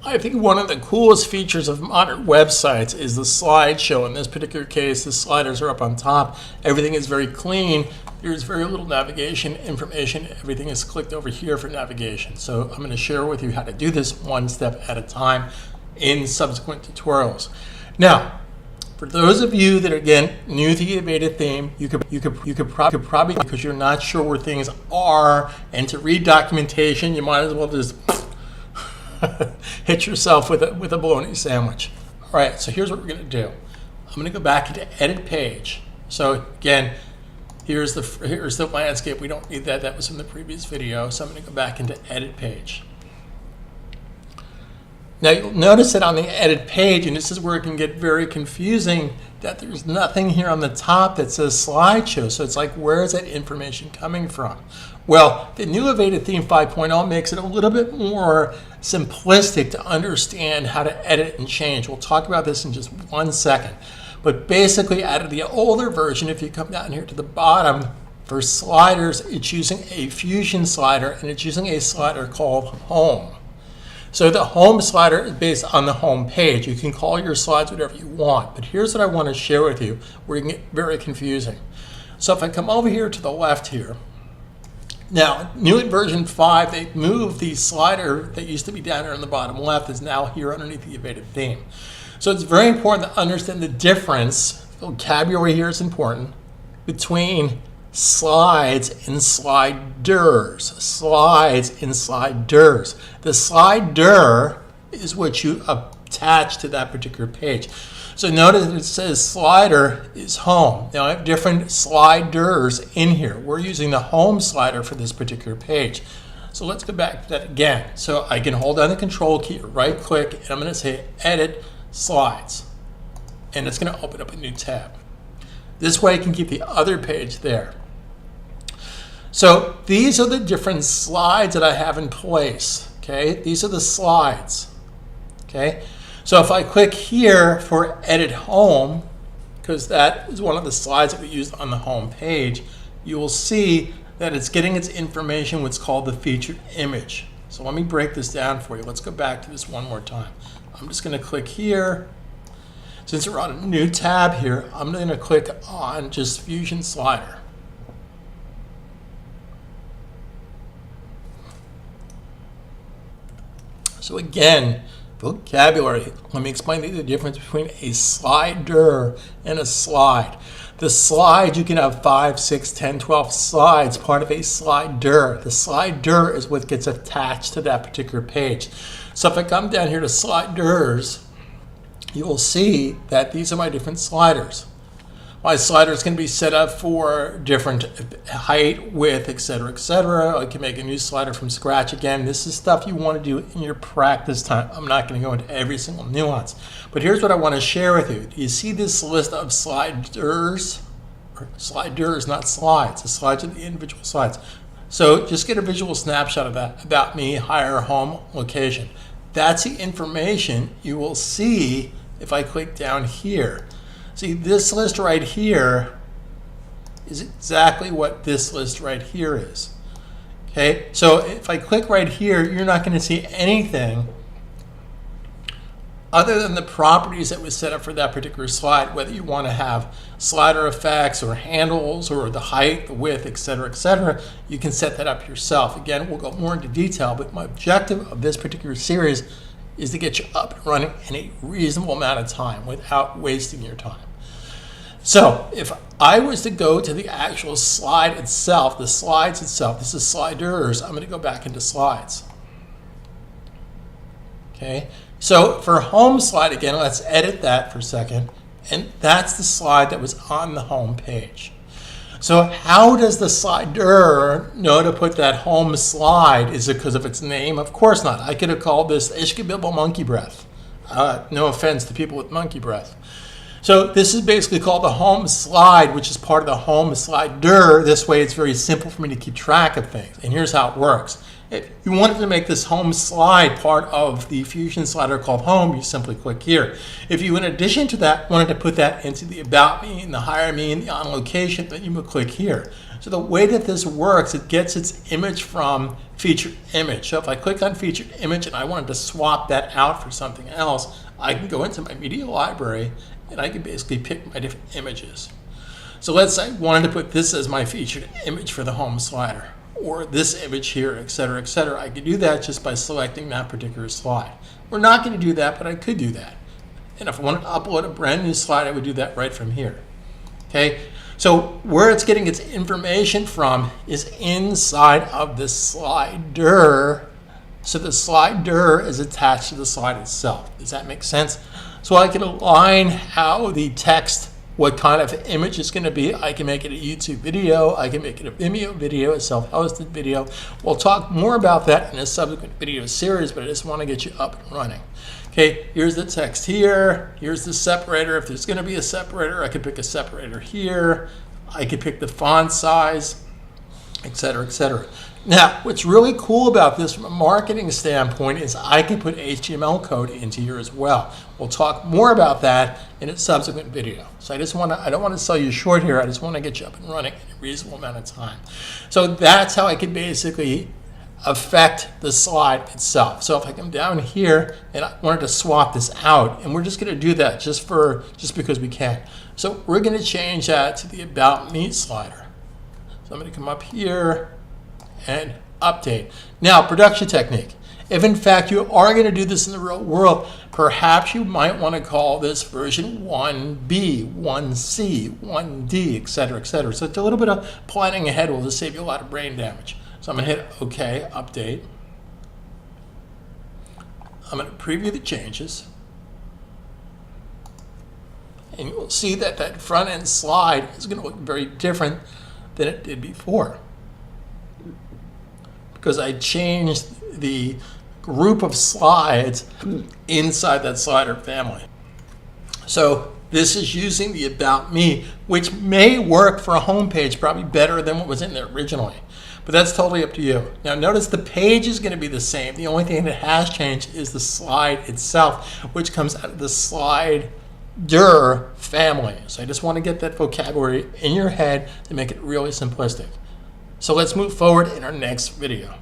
I think one of the coolest features of modern websites is the slideshow. In this particular case, the sliders are up on top. Everything is very clean. There's very little navigation information. Everything is clicked over here for navigation. So I'm going to share with you how to do this one step at a time in subsequent tutorials. Now, for those of you that are, again, new to the Avada theme, you could probably, because you're not sure where things are, and to read documentation, you might as well just hit yourself with a bologna sandwich. All right, so here's what we're going to do. I'm going to go back into Edit Page. So again, here's the landscape. We don't need that. That was from the previous video. So I'm going to go back into Edit Page. Now you'll notice that on the Edit Page, and this is where it can get very confusing, that there's nothing here on the top that says slideshow. So it's like, where is that information coming from? Well, the new Avada Theme 5.0 makes it a little bit more simplistic to understand how to edit and change. We'll talk about this in just 1 second. But basically, out of the older version, if you come down here to the bottom, for sliders, it's using a Fusion slider, and it's using a slider called Home. So the Home slider is based on the home page. You can call your slides whatever you want, but here's what I want to share with you where it can get very confusing. So if I come over here to the left here, now, new in version 5, they moved the slider that used to be down here on the bottom left is now here underneath the Avada theme. So it's very important to understand the difference, vocabulary here is important, between slides and sliders. Slides and sliders. The slider is what you attach to that particular page. So notice it says slider is home. Now I have different sliders in here. We're using the home slider for this particular page. So let's go back to that again. So I can hold down the control key, right click, and I'm going to say edit slides. And it's going to open up a new tab. This way I can keep the other page there. So these are the different slides that I have in place. Okay, these are the slides. Okay. So if I click here for Edit Home, because that is one of the slides that we used on the home page, you will see that it's getting its information, what's called the featured image. So let me break this down for you. Let's go back to this one more time. I'm just going to click here. Since we're on a new tab here, I'm going to click on just Fusion Slider. So again, vocabulary. Let me explain to you the difference between a slider and a slide. The slide, you can have 5, 6, 10, 12 slides, part of a slider. The slider is what gets attached to that particular page. So if I come down here to sliders, you will see that these are my different sliders. My slider is going to be set up for different height, width, etc., etc. I can make a new slider from scratch. Again, this is stuff you want to do in your practice time. I'm not going to go into every single nuance. But here's what I want to share with you. Do you see this list of sliders? Or sliders, not slides. The slides are the individual slides. So just get a visual snapshot of that. About me, hire, home, location. That's the information you will see if I click down here. See, this list right here is exactly what this list right here is. Okay, so if I click right here, you're not going to see anything other than the properties that was set up for that particular slide, whether you want to have slider effects or handles or the height, the width, etc., etc. You can set that up yourself. Again, we'll go more into detail, but my objective of this particular series is to get you up and running in a reasonable amount of time without wasting your time. So if I was to go to the actual slide itself, the slides itself, this is sliders, I'm going to go back into slides. Okay, so for home slide, again, let's edit that for a second. And that's the slide that was on the home page. So how does the slider know to put that home slide? Is it because of its name? Of course not. I could have called this Ishkabibble monkey breath. No offense to people with monkey breath. So this is basically called the home slide, which is part of the home slider. This way it's very simple for me to keep track of things. And here's how it works. If you wanted to make this home slide part of the Fusion slider called Home, you simply click here. If you, in addition to that, wanted to put that into the About Me and the Hire Me and the On Location, then you would click here. So the way that this works, it gets its image from Featured Image. So if I click on Featured Image and I wanted to swap that out for something else, I can go into my media library and I can basically pick my different images. So let's say I wanted to put this as my featured image for the home slider, or this image here, etc., etc. I could do that just by selecting that particular slide. We're not going to do that, but I could do that. And if I wanted to upload a brand new slide, I would do that right from here. Okay, so where it's getting its information from is inside of the slider. So the slider is attached to the slide itself. Does that make sense? So I can align how the text, what kind of image it's going to be. I can make it a YouTube video. I can make it a Vimeo video, a self-hosted video. We'll talk more about that in a subsequent video series, but I just want to get you up and running. Okay, here's the text here. Here's the separator. If there's going to be a separator, I could pick a separator here. I could pick the font size, etc., etc. Now, what's really cool about this from a marketing standpoint is I can put HTML code into here as well. We'll talk more about that in a subsequent video. So I don't want to sell you short here. I just want to get you up and running in a reasonable amount of time. So that's how I can basically affect the slide itself. So if I come down here and I wanted to swap this out, and we're just going to do that just because we can. So we're going to change that to the About Me slider. So I'm going to come up here and update. Now, production technique. If in fact you are going to do this in the real world, perhaps you might want to call this version 1B, 1C, 1D, etc., etc. So it's a little bit of planning ahead will just save you a lot of brain damage. So I'm going to hit OK, update. I'm going to preview the changes. And you will see that that front end slide is going to look very different than it did before, because I changed the group of slides inside that slider family. So this is using the About Me, which may work for a home page probably better than what was in there originally. But that's totally up to you. Now notice the page is going to be the same. The only thing that has changed is the slide itself, which comes out of the slider family. So I just want to get that vocabulary in your head to make it really simplistic. So let's move forward in our next video.